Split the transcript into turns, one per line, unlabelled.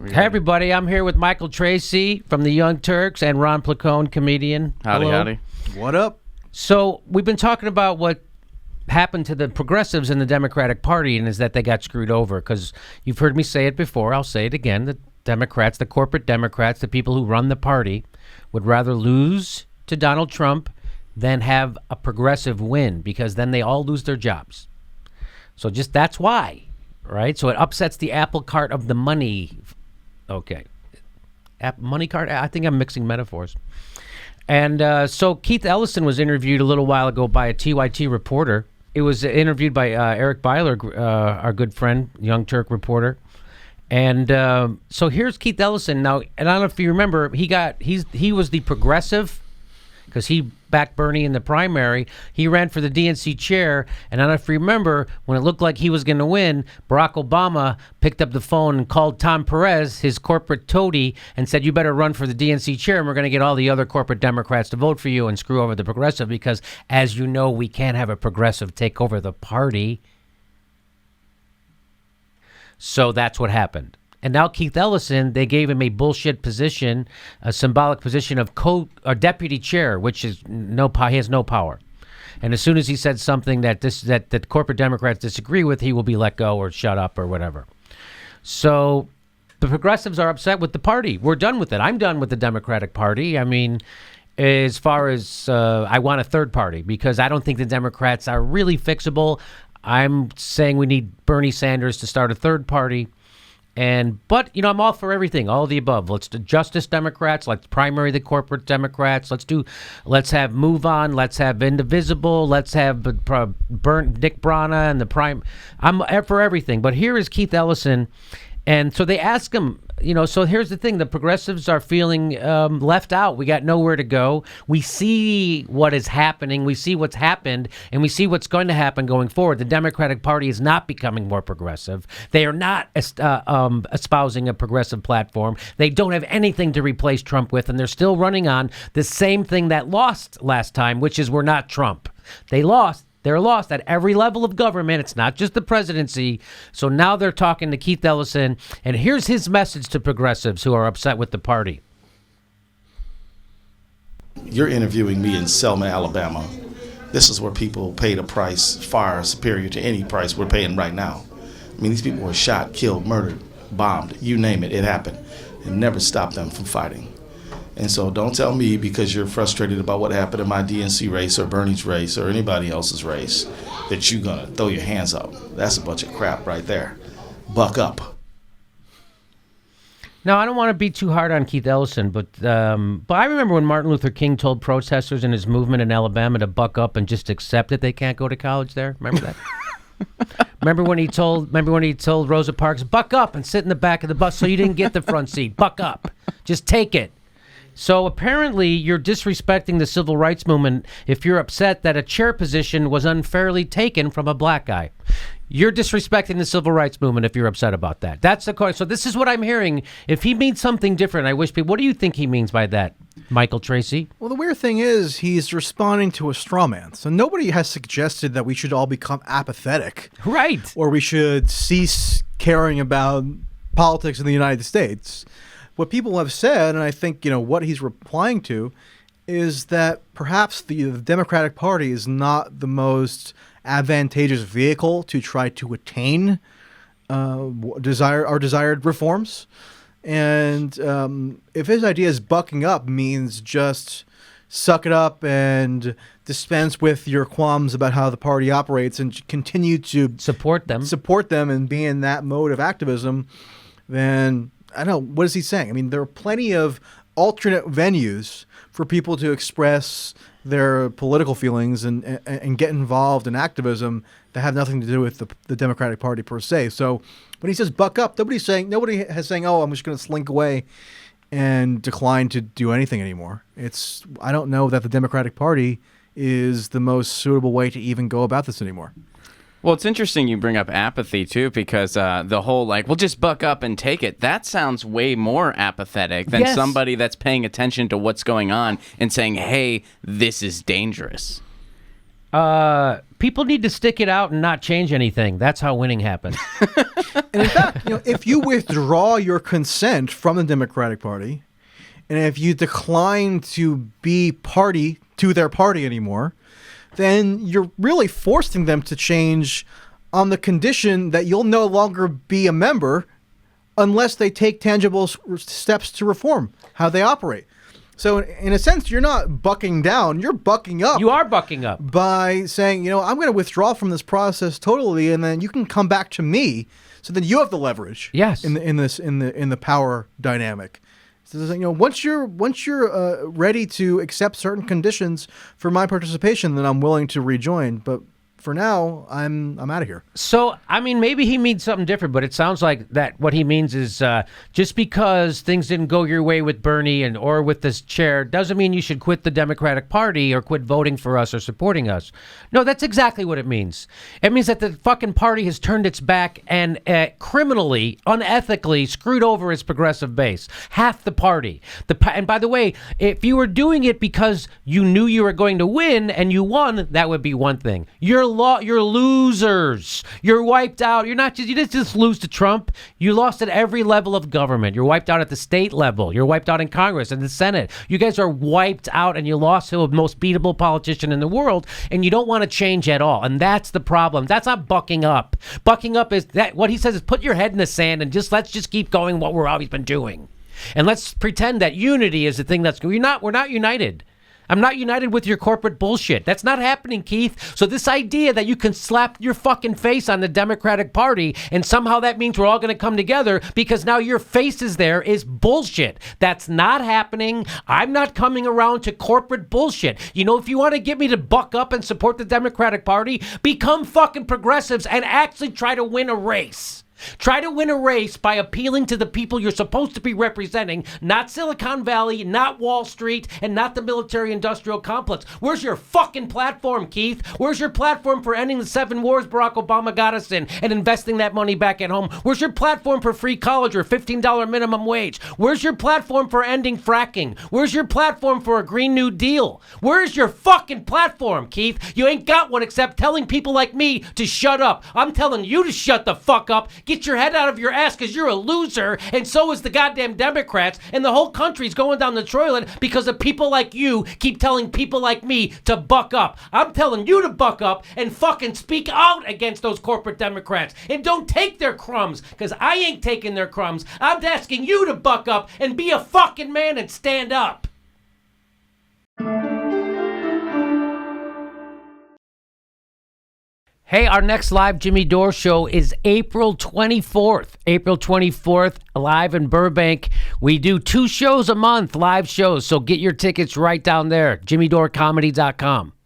Hey, everybody. I'm here with Michael Tracy from the Young Turks and Ron Placone, comedian.
Howdy,
Hello.
howdy.
What up?
So we've been talking about what happened to the progressives in the Democratic Party, and is that they got screwed over. Because you've heard me say it before. I'll say it again. The Democrats, the corporate Democrats, the people who run the party, would rather lose to Donald Trump than have a progressive win, because then they all lose their jobs. So just that's why, right? So it upsets the apple cart of the money. Okay. Money cart? I think I'm mixing metaphors. And so Keith Ellison was interviewed a little while ago by a TYT reporter. It was interviewed by Eric Byler, our good friend, Young Turk reporter. And so here's Keith Ellison. Now, and I don't know if you remember, he was the progressive, because he backed Bernie in the primary. He ran for the DNC chair, and I don't know if you remember, when it looked like he was going to win, Barack Obama picked up the phone and called Tom Perez, his corporate toady, and said, you better run for the DNC chair, and we're going to get all the other corporate Democrats to vote for you and screw over the progressive, because, as you know, we can't have a progressive take over the party. So that's what happened. And now Keith Ellison, they gave him a bullshit position, a symbolic position of deputy chair, which is he has no power. And as soon as he said something that corporate Democrats disagree with, he will be let go or shut up or whatever. So the progressives are upset with the party. We're done with it. I'm done with the Democratic Party. I mean, as far as I want a third party, because I don't think the Democrats are really fixable. I'm saying we need Bernie Sanders to start a third party. But I'm all for everything, all of the above. Let's do Justice Democrats, let's primary the corporate Democrats, let's have Move On, let's have Indivisible, let's have Dick Brana and the Prime. I'm for everything. But here is Keith Ellison, and so they ask him, so here's the thing, the progressives are feeling left out. We got nowhere to go. We see what is happening. We see what's happened, and we see what's going to happen going forward. The Democratic Party is not becoming more progressive. They are not espousing a progressive platform. They don't have anything to replace Trump with, and they're still running on the same thing that lost last time, which is we're not Trump. They lost. They're lost at every level of government. It's not just the presidency. So now they're talking to Keith Ellison, and here's his message to progressives who are upset with the party.
You're interviewing me in Selma, Alabama. This is where people paid a price far superior to any price we're paying right now. I mean, these people were shot, killed, murdered, bombed, you name it, it happened. It never stopped them from fighting. And so don't tell me, because you're frustrated about what happened in my DNC race or Bernie's race or anybody else's race, that you're going to throw your hands up. That's a bunch of crap right there. Buck up.
Now, I don't want to be too hard on Keith Ellison, but I remember when Martin Luther King told protesters in his movement in Alabama to buck up and just accept that they can't go to college there. Remember that? Remember when he told Rosa Parks, buck up and sit in the back of the bus so you didn't get the front seat. Buck up. Just take it. So apparently you're disrespecting the civil rights movement if you're upset that a chair position was unfairly taken from a black guy. You're disrespecting the civil rights movement if you're upset about that. That's the question. So this is what I'm hearing. If he means something different, I wish people... What do you think he means by that, Michael Tracy?
Well, the weird thing is he's responding to a straw man. So nobody has suggested that we should all become apathetic.
Right.
Or we should cease caring about politics in the United States. What people have said, and I think, what he's replying to, is that perhaps the Democratic Party is not the most advantageous vehicle to try to attain our desired reforms. And if his idea is bucking up means just suck it up and dispense with your qualms about how the party operates and continue to support them and be in that mode of activism, then... I don't know. What is he saying? I mean, there are plenty of alternate venues for people to express their political feelings and get involved in activism that have nothing to do with the Democratic Party per se. So when he says buck up, nobody has saying, oh, I'm just going to slink away and decline to do anything anymore. I don't know that the Democratic Party is the most suitable way to even go about this anymore.
Well, it's interesting you bring up apathy, too, because the whole, we'll just buck up and take it, that sounds way more apathetic than somebody that's paying attention to what's going on and saying, hey, this is dangerous.
People need to stick it out and not change anything. That's how winning happens.
And in fact, if you withdraw your consent from the Democratic Party, and if you decline to be party to their party anymore, then you're really forcing them to change on the condition that you'll no longer be a member unless they take tangible steps to reform how they operate. So in a sense, you're not bucking down, you're bucking up.
You are bucking up.
By saying, I'm going to withdraw from this process totally, and then you can come back to me. So then you have the leverage.
Yes.
In the power dynamic. So, once you're ready to accept certain conditions for my participation, then I'm willing to rejoin. But for now, I'm out of here.
So, I mean, maybe he means something different, but it sounds like that what he means is just because things didn't go your way with Bernie or with this chair doesn't mean you should quit the Democratic Party or quit voting for us or supporting us. No, that's exactly what it means. It means that the fucking party has turned its back and criminally, unethically screwed over its progressive base. Half the party. And by the way, if you were doing it because you knew you were going to win and you won, that would be one thing. You're losers. You're wiped out. You didn't just lose to Trump. You lost at every level of government. You're wiped out at the state level. You're wiped out in Congress and the Senate. You guys are wiped out, and you lost to the most beatable politician in the world, and you don't want to change at all. And that's the problem. That's not bucking up. Bucking up is that what he says is put your head in the sand and let's just keep going what we're always been doing. And let's pretend that unity is the thing we're not united. I'm not united with your corporate bullshit. That's not happening, Keith. So this idea that you can slap your fucking face on the Democratic Party and somehow that means we're all going to come together because now your face is there is bullshit. That's not happening. I'm not coming around to corporate bullshit. If you want to get me to buck up and support the Democratic Party, become fucking progressives and actually try to win a race. Try to win a race by appealing to the people you're supposed to be representing, not Silicon Valley, not Wall Street, and not the military-industrial complex. Where's your fucking platform, Keith? Where's your platform for ending the 7 wars Barack Obama got us in and investing that money back at home? Where's your platform for free college or $15 minimum wage? Where's your platform for ending fracking? Where's your platform for a Green New Deal? Where's your fucking platform, Keith? You ain't got one except telling people like me to shut up. I'm telling you to shut the fuck up. Get your head out of your ass because you're a loser, and so is the goddamn Democrats, and the whole country's going down the toilet because of people like you keep telling people like me to buck up. I'm telling you to buck up and fucking speak out against those corporate Democrats and don't take their crumbs because I ain't taking their crumbs. I'm asking you to buck up and be a fucking man and stand up. Hey, our next live Jimmy Dore show is April 24th. April 24th, live in Burbank. We do 2 shows a month, live shows, so get your tickets right down there, jimmydorecomedy.com.